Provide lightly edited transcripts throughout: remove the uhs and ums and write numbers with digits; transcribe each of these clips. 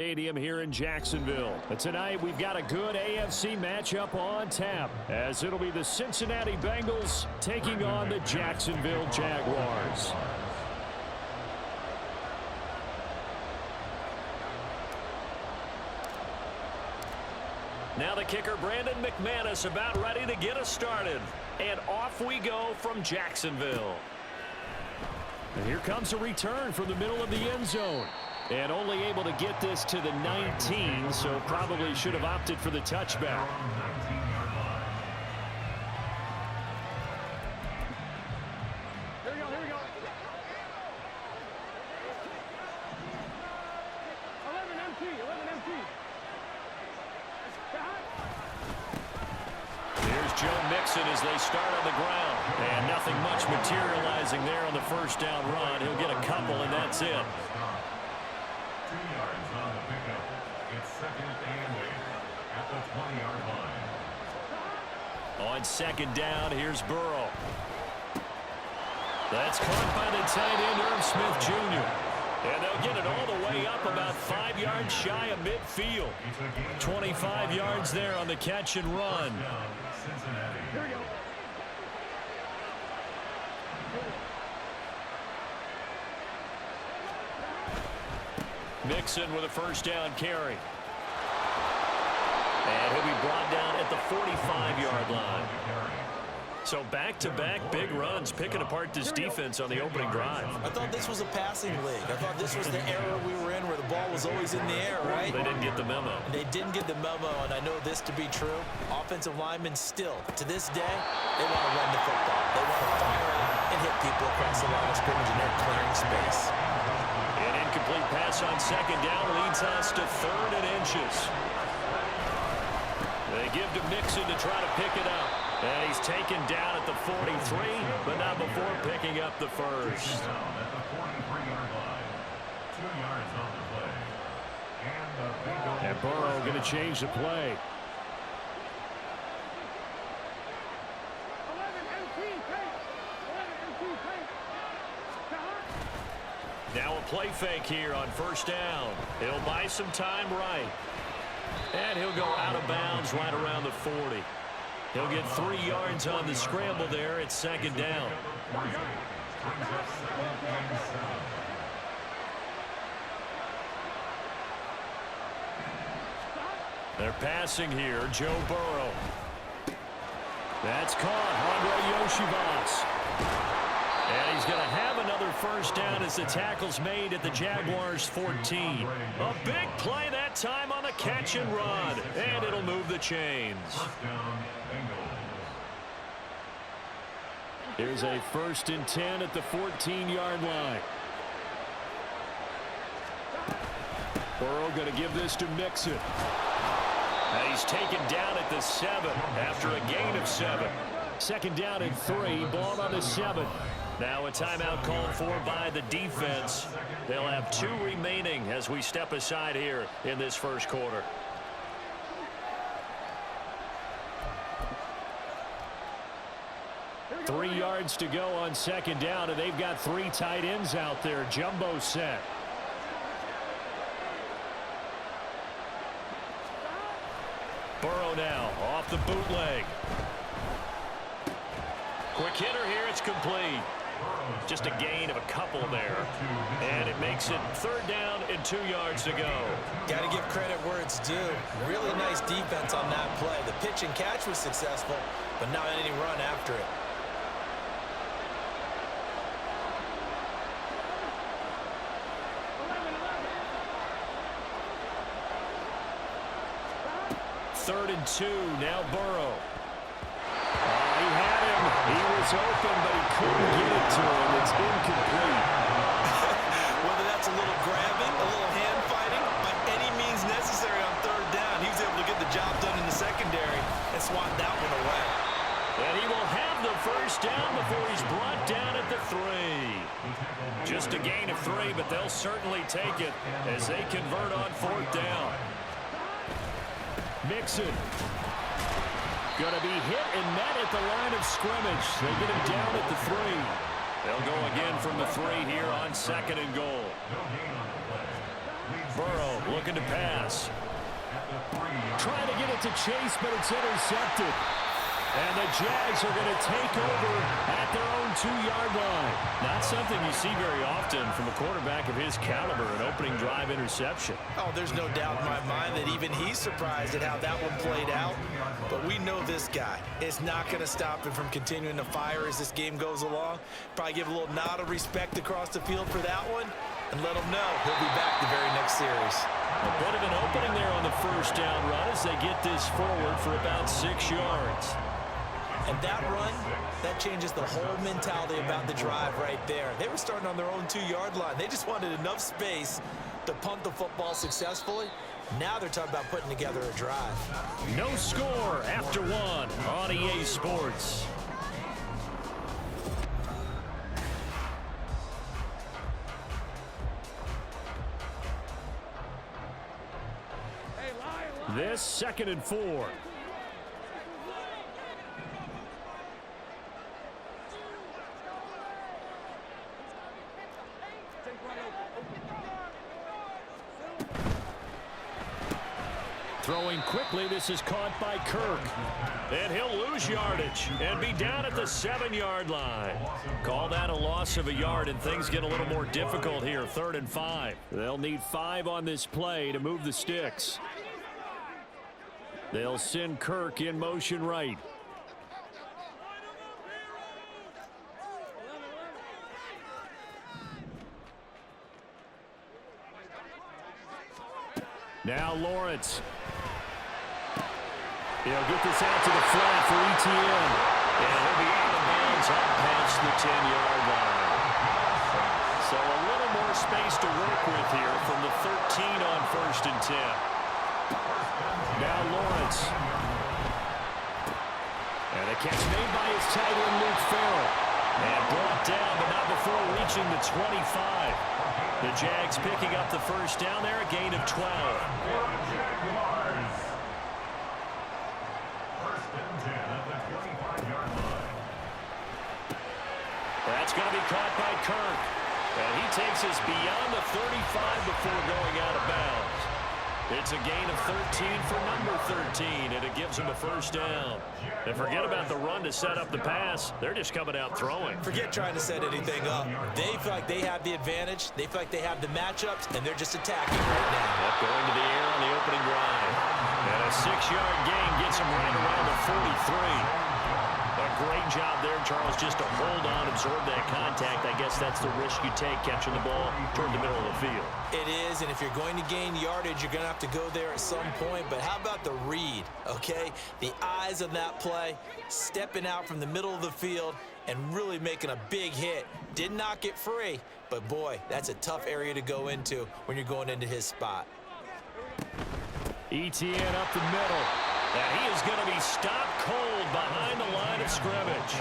Stadium here in Jacksonville. But tonight we've got a good AFC matchup on tap, as it'll be the Cincinnati Bengals taking on the Jacksonville Jaguars. Now the kicker, Brandon McManus, about ready to get us started. And off we go from Jacksonville. And here comes a return from the middle of the end zone. And only able to get this to the 19, so probably should have opted for the touchback. Here we go, here we go. 11 MT, 11 MT. Here's Joe Mixon as they start on the ground. And nothing much materializing there on the first down run. He'll get a couple, and that's it. 2 yards on the pickup. It's second and 8 at the 20-yard line. On second down, here's Burrow. That's caught by the tight end, Irv Smith Jr. And they'll get it all the way up about 5 yards shy of midfield. 25 yards there on the catch and run. Here we go. Mixon with a first down carry. And he'll be brought down at the 45-yard line. So back-to-back big runs, picking apart this defense on the opening drive. I thought this was a passing league. I thought this was the era we were in where the ball was always in the air, right? They didn't get the memo. They didn't get the memo, and I know this to be true. Offensive linemen still, to this day, they want to run the football. They want to fire out and hit people across the line of scrimmage, and they're clearing space. An incomplete pass on second down leads us to 3rd and inches. They give to Mixon to try to pick it up. And he's taken down at the 43, but not before picking up the first. At the 43-yard line. 2 yards on the play. And Burrow going to change the play. 11 MT, take. 11 MT, take. Now a play fake here on first down. He'll buy some time right. And he'll go out of bounds right around the 40. He'll get 3 yards on the scramble there at second down. They're passing here, Joe Burrow. That's caught, Andre Yoshivas. And he's going to have another first down as the tackle's made at the Jaguars 14. A big play that time on the catch and run. And it'll move the chains. Here's a 1st and 10 at the 14-yard line. Burrow going to give this to Mixon. And he's taken down at the 7 after a gain of 7. Second down and 3, ball on the 7. Now a timeout called for by the defense. They'll have 2 remaining as we step aside here in this first quarter. Three yards to go on second down, and they've got 3 tight ends out there. Jumbo set. Burrow now off the bootleg. Quick hitter here, it's complete. Just a gain of a couple there. And it makes it 3rd down and 2 yards to go. Got to give credit where it's due. Really nice defense on that play. The pitch and catch was successful, but not any run after it. Third and 2, now Burrow. He had him. He was open, but he couldn't get it to him. It's incomplete. Whether that's a little grabbing, a little hand fighting, by any means necessary on 3rd down, he was able to get the job done in the secondary and swat that one away. And he will have the first down before he's brought down at the 3. Just a gain of 3, but they'll certainly take it as they convert on 4th down. Mixon. Going to be hit and met at the line of scrimmage. They get him down at the 3. They'll go again from the 3 here on 2nd and goal. Burrow looking to pass. Trying to get it to Chase, but it's intercepted. And the Jags are going to take over at their own 2-yard line. Not something you see very often from a quarterback of his caliber, an opening drive interception. Oh, there's no doubt in my mind that even he's surprised at how that one played out. But we know this guy. It's not going to stop him from continuing to fire as this game goes along. Probably give a little nod of respect across the field for that one and let him know he'll be back the very next series. A bit of an opening there on the first down run as they get this forward for about 6 yards. And that run, that changes the whole mentality about the drive right there. They were starting on their own 2-yard line. They just wanted enough space to punt the football successfully. Now they're talking about putting together a drive. No score after 1 on EA Sports. This 2nd and 4. Throwing quickly, this is caught by Kirk. And he'll lose yardage and be down at the 7-yard line. Call that a loss of a yard, and things get a little more difficult here. 3rd and 5. They'll need 5 on this play to move the sticks. They'll send Kirk in motion right. Now Lawrence. He'll get this out to the flat for ETN. And he'll be out of bounds up past the 10-yard line. So a little more space to work with here from the 13 on 1st and 10. Now Lawrence. And a catch made by his tight end, Luke Farrell. And brought down, but not before reaching the 25. The Jags picking up the first down there, a gain of 12. Jaguars. 1st and 10 at the 25-yard line. That's going to be caught by Kirk. And he takes us beyond the 35 before going out of bounds. It's a gain of 13 for number 13, and it gives him a first down. And forget about the run to set up the pass. They're just coming out throwing. Forget trying to set anything up. They feel like they have the advantage. They feel like they have the matchups, and they're just attacking right now. Yep, going to the air on the opening drive. And a 6-yard gain gets him right around the 43. A great job there, Charles, just to hold on, absorb that contact. I guess that's the risk you take catching the ball toward the middle of the field. It is, and if you're going to gain yardage, you're going to have to go there at some point. But how about the read, okay? The eyes of that play, stepping out from the middle of the field and really making a big hit. Did not get free, but boy, that's a tough area to go into when you're going into his spot. ETN up the middle. And he is going to be stopped cold behind the line of scrimmage.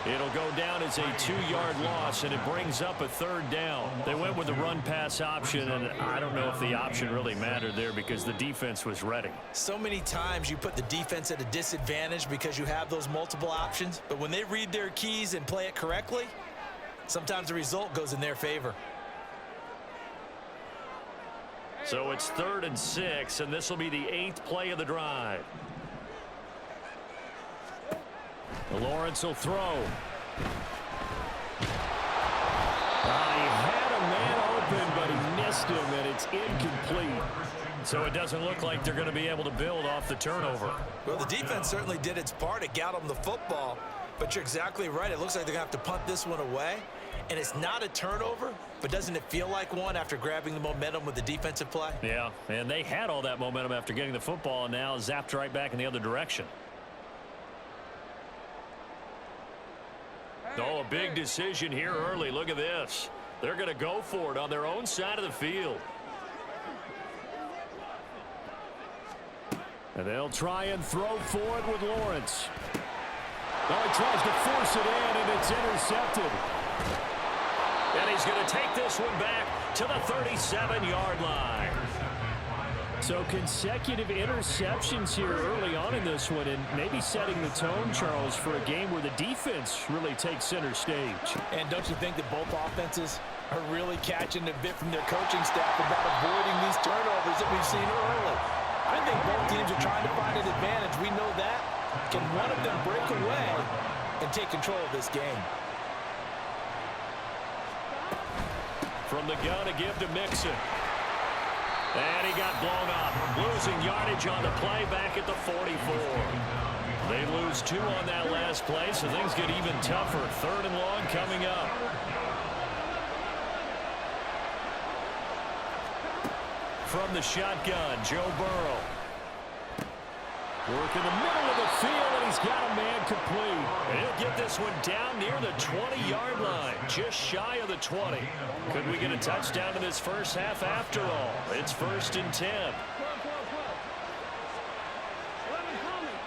It'll go down as a 2-yard loss, and it brings up a 3rd down. They went with the run-pass option, and I don't know if the option really mattered there because the defense was ready. So many times you put the defense at a disadvantage because you have those multiple options, but when they read their keys and play it correctly, sometimes the result goes in their favor. So it's 3rd and 6, and this will be the 8th play of the drive. Lawrence will throw. He had a man open, but he missed him, and it's incomplete. So it doesn't look like they're going to be able to build off the turnover. Well, the defense certainly did its part. It got them the football, but you're exactly right. It looks like they're going to have to punt this one away, and it's not a turnover, but doesn't it feel like one after grabbing the momentum with the defensive play? Yeah, and they had all that momentum after getting the football, and now zapped right back in the other direction. Oh, a big decision here early. Look at this. They're going to go for it on their own side of the field. And they'll try and throw for it with Lawrence. Oh, he tries to force it in, and it's intercepted. And he's going to take this one back to the 37-yard line. So consecutive interceptions here early on in this one, and maybe setting the tone, Charles, for a game where the defense really takes center stage. And don't you think that both offenses are really catching a bit from their coaching staff about avoiding these turnovers that we've seen early. I think both teams are trying to find an advantage. We know that. Can one of them break away and take control of this game? From the gun to give to Mixon. And he got blown up. Losing yardage on the play back at the 44. They lose 2 on that last play, so things get even tougher. 3rd and long coming up. From the shotgun, Joe Burrow. Work in the middle of the field, and he's got a man complete. And he'll get this one down near the 20-yard line, just shy of the 20. Could we get a touchdown in this first half after all? It's 1st and 10. 12. 11 coming.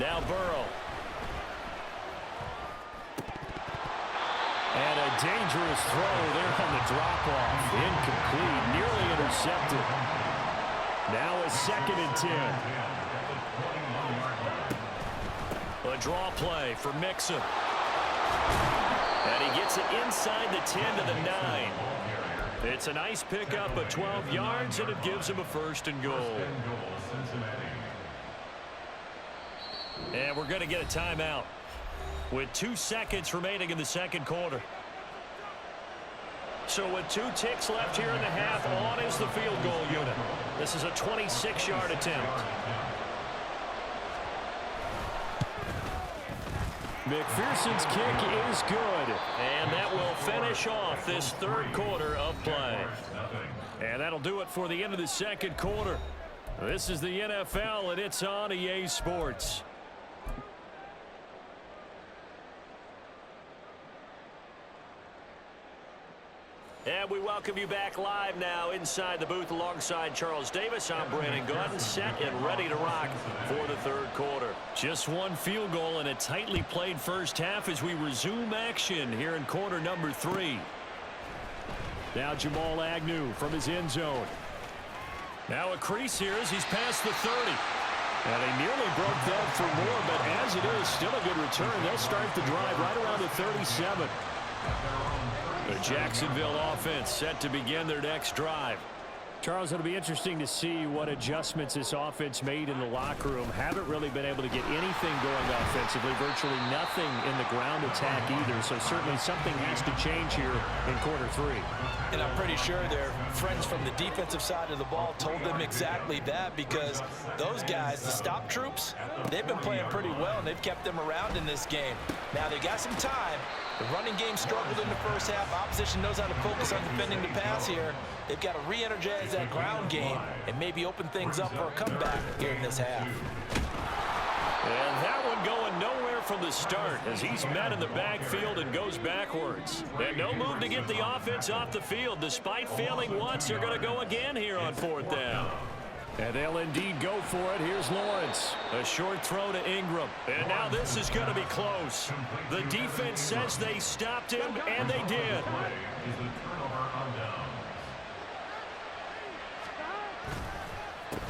Now Burrow. And a dangerous throw there on the drop-off. Incomplete, nearly intercepted. Now a 2nd and 10. A draw play for Mixon. And he gets it inside the 10 to the 9. It's a nice pickup of 12 yards, and it gives him a 1st and goal. And we're going to get a timeout with 2 seconds remaining in the 2nd quarter. So with 2 ticks left here in the half, on is the field goal unit. This is a 26-yard attempt. McPherson's kick is good, and that will finish off this 3rd quarter of play. And that'll do it for the end of the 2nd quarter. This is the NFL, and it's on EA Sports. And we welcome you back live now inside the booth alongside Charles Davis. I'm Brandon Gordon, set and ready to rock for the 3rd quarter. Just 1 field goal and a tightly played first half as we resume action here in quarter number 3. Now Jamal Agnew from his end zone. Now a crease here as he's past the 30. And they nearly broke that for more, but as it is, still a good return. They'll start the drive right around the 37. The Jacksonville offense set to begin their next drive. Charles, it'll be interesting to see what adjustments this offense made in the locker room. Haven't really been able to get anything going offensively. Virtually nothing in the ground attack either. So certainly something has to change here in quarter 3. And I'm pretty sure their friends from the defensive side of the ball told them exactly that, because those guys, the stop troops, they've been playing pretty well, and they've kept them around in this game. Now they got some time. The running game struggled in the first half. Opposition knows how to focus on defending the pass here. They've got to re-energize that ground game and maybe open things up for a comeback here in this half. And that one going nowhere from the start as he's met in the backfield and goes backwards. And no move to get the offense off the field. Despite failing once, they're going to go again here on 4th down. And they'll indeed go for it. Here's Lawrence. A short throw to Ingram. And now this is going to be close. The defense says they stopped him, and they did.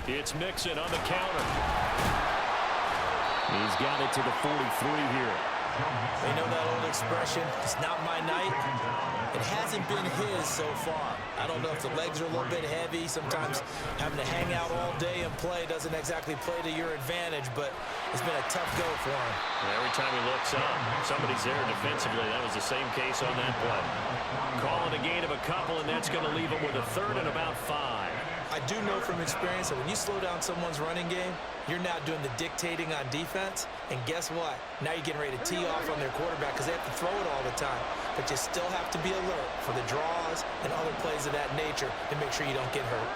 It's Mixon on the counter. He's got it to the 43 here. They know that old expression, it's not my night. It hasn't been his so far. I don't know if the legs are a little bit heavy. Sometimes having to hang out all day and play doesn't exactly play to your advantage, but it's been a tough go for him. And every time he looks up, somebody's there defensively. That was the same case on that play. Calling a gain of a couple, and that's going to leave him with a 3rd and about 5. I do know from experience that when you slow down someone's running game, you're now doing the dictating on defense. And guess what? Now you're getting ready to tee off on their quarterback because they have to throw it all the time. But you still have to be alert for the draws and other plays of that nature to make sure you don't get hurt.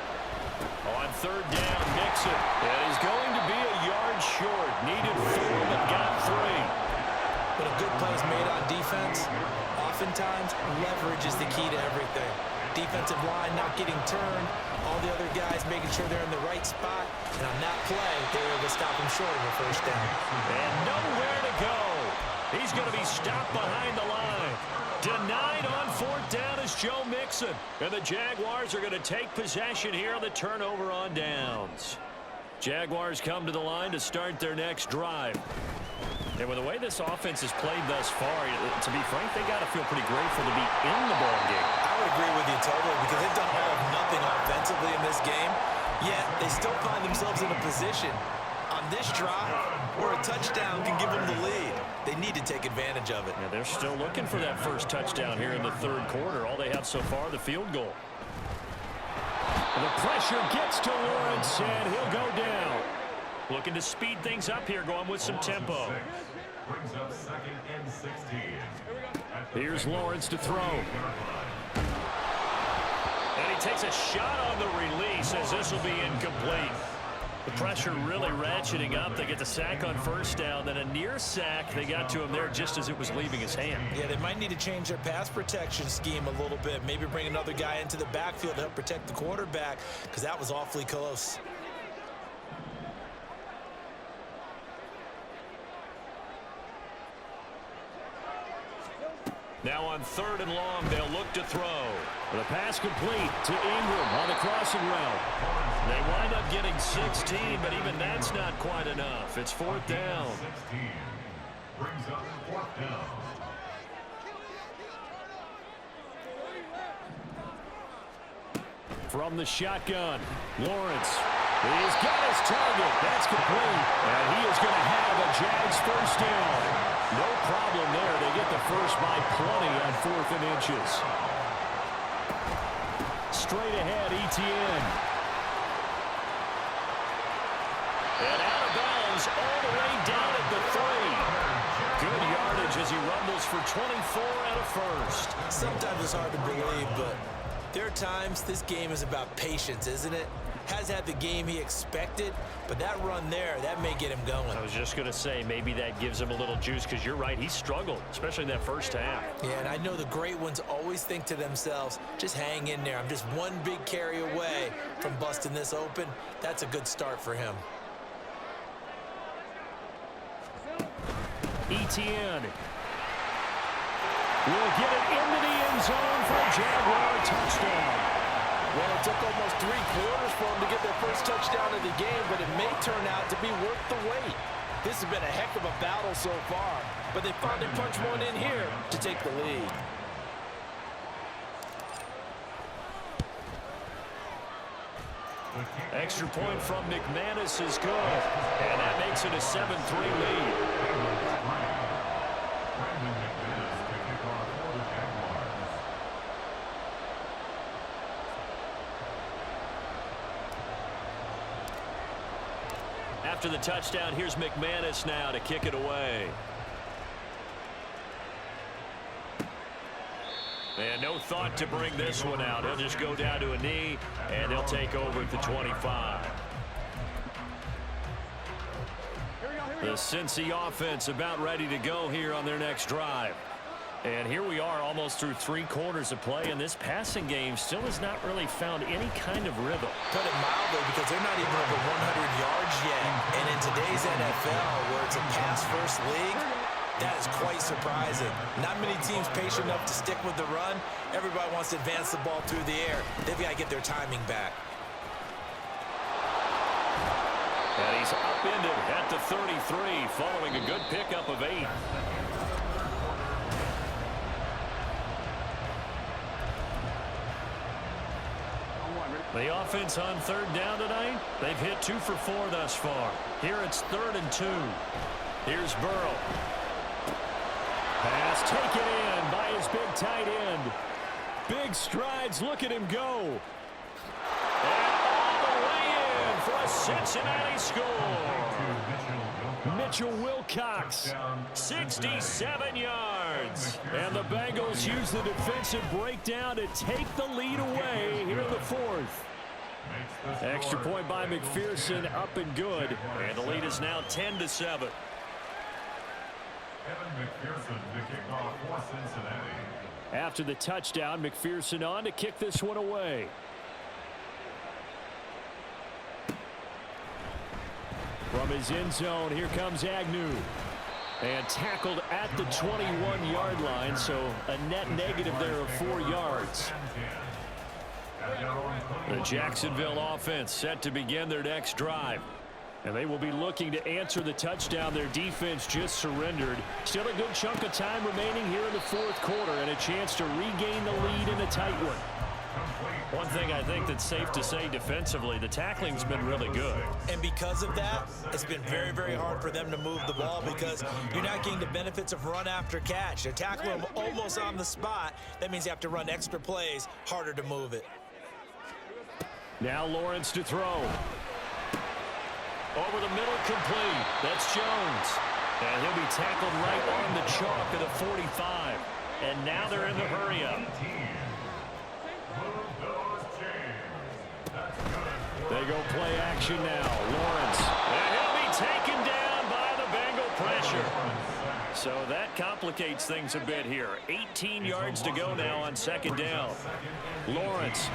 On 3rd down, Mixon. And he's going to be a yard short. Needed 4, but got 3. When a good play is made on defense, oftentimes leverage is the key to everything. Defensive line not getting turned, all the other guys making sure they're in the right spot, and on that play, they were able to stop him short of a 1st down. And nowhere to go. He's going to be stopped behind the line. Denied on 4th down is Joe Mixon. And the Jaguars are going to take possession here on the turnover on downs. Jaguars come to the line to start their next drive. And with the way this offense has played thus far, to be frank, they got to feel pretty grateful to be in the ball game. I would agree with you totally because they've done all of nothing offensively in this game, yet they still find themselves in a position on this drive where a touchdown can give them the lead. They need to take advantage of it. Yeah, they're still looking for that first touchdown here in the third quarter. All they have so far, the field goal. And the pressure gets to Lawrence, and he'll go down. Looking to speed things up here, going with some tempo. Brings up 2nd and 16. Here's Lawrence to throw. And he takes a shot on the release as this will be incomplete. The pressure really ratcheting up. They get the sack on first down, then a near sack. They got to him there just as it was leaving his hand. Yeah, they might need to change their pass protection scheme a little bit. Maybe bring another guy into the backfield to help protect the quarterback because that was awfully close. Now on 3rd and long, they'll look to throw. The pass complete to Ingram on the crossing route. They wind up getting 16, but even that's not quite enough. It's 4th down. 16 brings up 4th down. From the shotgun, Lawrence. He's got his target. That's complete. And he is going to have a Jags first down. No problem there. They get the first by plenty on 4th and inches. Straight ahead, Etienne. And out of bounds all the way down at the 3. Good yardage as he rumbles for 24 and a first. Sometimes it's hard to believe, but there are times this game is about patience, isn't it? Has had the game he expected, but that run there, that may get him going. I was just going to say, maybe that gives him a little juice because you're right, he struggled, especially in that first half. Yeah, and I know the great ones always think to themselves, just hang in there. I'm just one big carry away from busting this open. That's a good start for him. Etienne will get it into the end zone for a Jaguar touchdown. Well, it took almost 3 quarters for them to get their first touchdown of the game, but it may turn out to be worth the wait. This has been a heck of a battle so far, but they finally punched one in here to take the lead. Extra point from McManus is good, and that makes it a 7-3 lead. After the touchdown, here's McManus now to kick it away. And no thought to bring this one out. He'll just go down to a knee, and he'll take over at the 25. The Cincy offense about ready to go here on their next drive. And here we are almost through 3 quarters of play, and this passing game still has not really found any kind of rhythm. Put it mildly, because they're not even over 100 yards yet. And in today's NFL, where it's a pass-first league, that is quite surprising. Not many teams patient enough to stick with the run. Everybody wants to advance the ball through the air. They've got to get their timing back. And he's upended at the 33, following a good pickup of 8. The offense on 3rd down tonight, they've hit 2 for 4 thus far. Here it's 3rd and 2. Here's Burrow. Pass taken in by his big tight end. Big strides, look at him go. And all the way in for a Cincinnati score. Mitchell Wilcox, 67 yards. And the Bengals use the defensive breakdown to take the lead away here in the 4th. Extra point by McPherson, up and good. And the lead is now 10-7. Evan McPherson to kick off for Cincinnati. After the touchdown, McPherson on to kick this one away. From his end zone, here comes Agnew. And tackled at the 21-yard line, so a net negative there of 4 yards. The Jacksonville offense set to begin their next drive. And they will be looking to answer the touchdown their defense just surrendered. Still a good chunk of time remaining here in the fourth quarter and a chance to regain the lead in a tight one. One thing I think that's safe to say defensively, the tackling's been really good. And because of that, it's been very, very hard for them to move the ball because you're not getting the benefits of run after catch. They're tackling them almost on the spot. That means you have to run extra plays, harder to move it. Now Lawrence to throw. Over the middle, complete. That's Jones. And he'll be tackled right on the chalk of the 45. And now they're in the hurry-up. They go play action now. Lawrence. And he'll be taken down by the Bengal pressure. So that complicates things a bit here. 18 yards to go now on second down. Lawrence.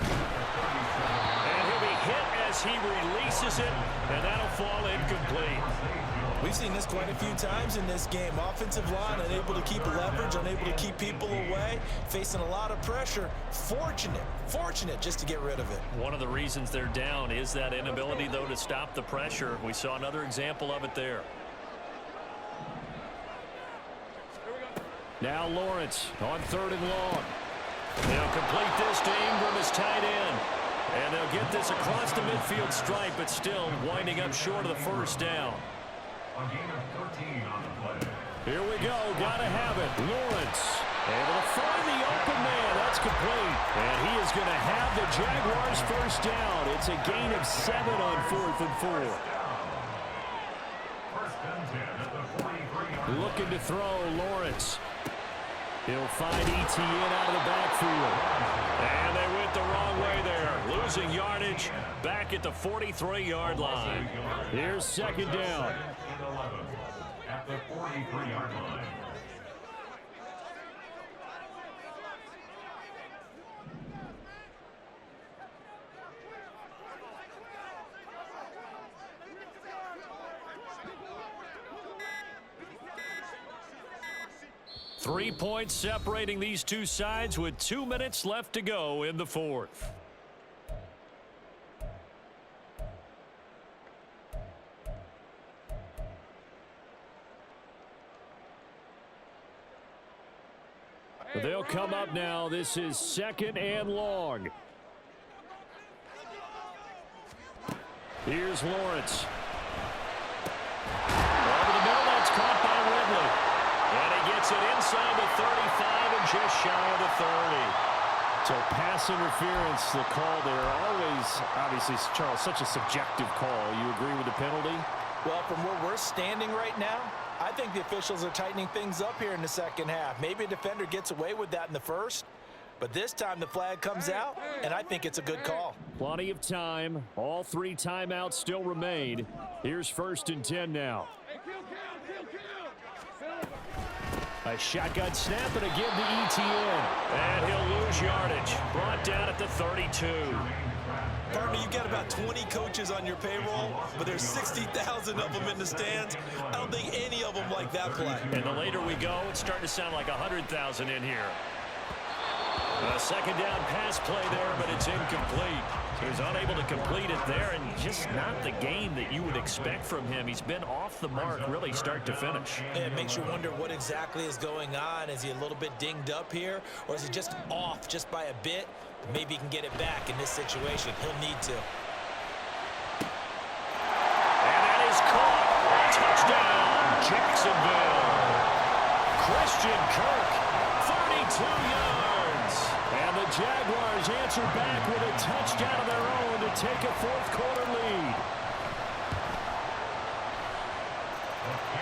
And he'll be hit as he releases it, and that'll fall incomplete. We've seen this quite a few times in this game. Offensive line unable to keep leverage, unable to keep people away, facing a lot of pressure. Fortunate just to get rid of it. One of the reasons they're down is that inability, though, to stop the pressure. We saw another example of it there. Now Lawrence on third and long. They'll complete this to Ingram as tight end. And they'll get this across the midfield stripe, but still winding up short of the first down. A gain of 13 on the play. Here we go. Gotta have it. Lawrence able to find the open man. That's complete. And he is going to have the Jaguars first down. It's a gain of 7 on 4th and 4. First and 10 at the 43-yard line. Looking to throw, Lawrence. He'll find ETN out of the backfield. And they went the wrong way there. Losing yardage back at the 43-yard line. Here's second down. At the 43-yard line. Three points separating these two sides with 2 minutes left to go in the fourth. They'll come up now. This is second and long. Here's Lawrence. Over the middle, that's caught by Ridley. And he gets it inside the 35 and just shy of the 30. So pass interference, the call there. Always, obviously, Charles, such a subjective call. You agree with the penalty? Well, from where we're standing right now, I think the officials are tightening things up here in the second half. Maybe a defender gets away with that in the first, but this time the flag comes out, and I think it's a good call. Plenty of time. All 3 timeouts still remain. Here's first and 10 now. A shotgun snap and a give to ETN. And he'll lose yardage. Brought down at the 32. Partner, you've got about 20 coaches on your payroll, but there's 60,000 of them in the stands. I don't think any of them like that play. And the later we go, it's starting to sound like 100,000 in here. A second down pass play there, but it's incomplete. He was unable to complete it there, and just not the game that you would expect from him. He's been off the mark really start to finish. It makes you wonder what exactly is going on. Is he a little bit dinged up here, or is he just off just by a bit? Maybe he can get it back in this situation. He'll need to. And that is caught. Touchdown, Jacksonville. Christian Kirk, 32 yards. And the Jaguars answer back with a touchdown of their own to take a fourth quarter lead.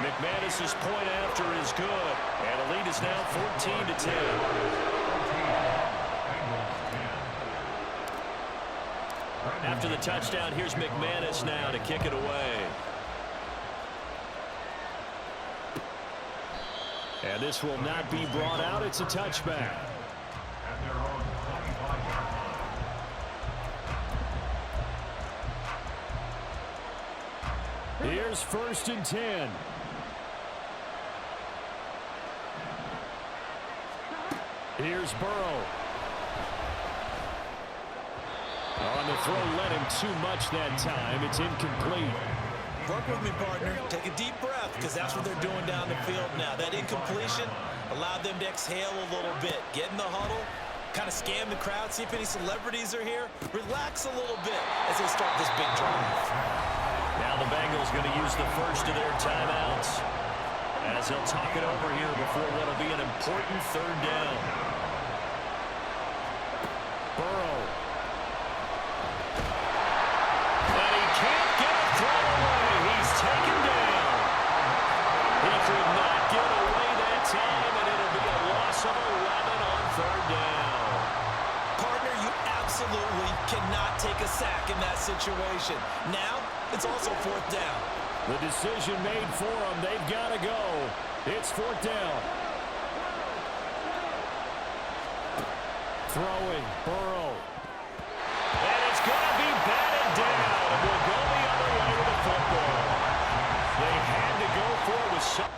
McManus's point after is good. And the lead is now 14-10. After the touchdown, here's McManus now to kick it away. And this will not be brought out. It's a touchback. Here's first and 10. Here's Burrow. On the throw, led him too much that time. It's incomplete. Work with me, partner. Take a deep breath, because that's what they're doing down the field now. That incompletion allowed them to exhale a little bit. Get in the huddle, kind of scan the crowd, see if any celebrities are here. Relax a little bit as they start this big drive. Now the Bengals going to use the first of their timeouts as they'll talk it over here before what will be an important third down. Burrow. And he can't get a throw away. He's taken down. He could not get away that time, and it'll be a loss of 11 on third down. Partner, you absolutely cannot take a sack in that situation. Now, it's also fourth down. The decision made for them. They've got to go. It's fourth down. Throwing, Burrow. And it's going to be batted down. And we'll go the other way with the football. They had to go for it with some...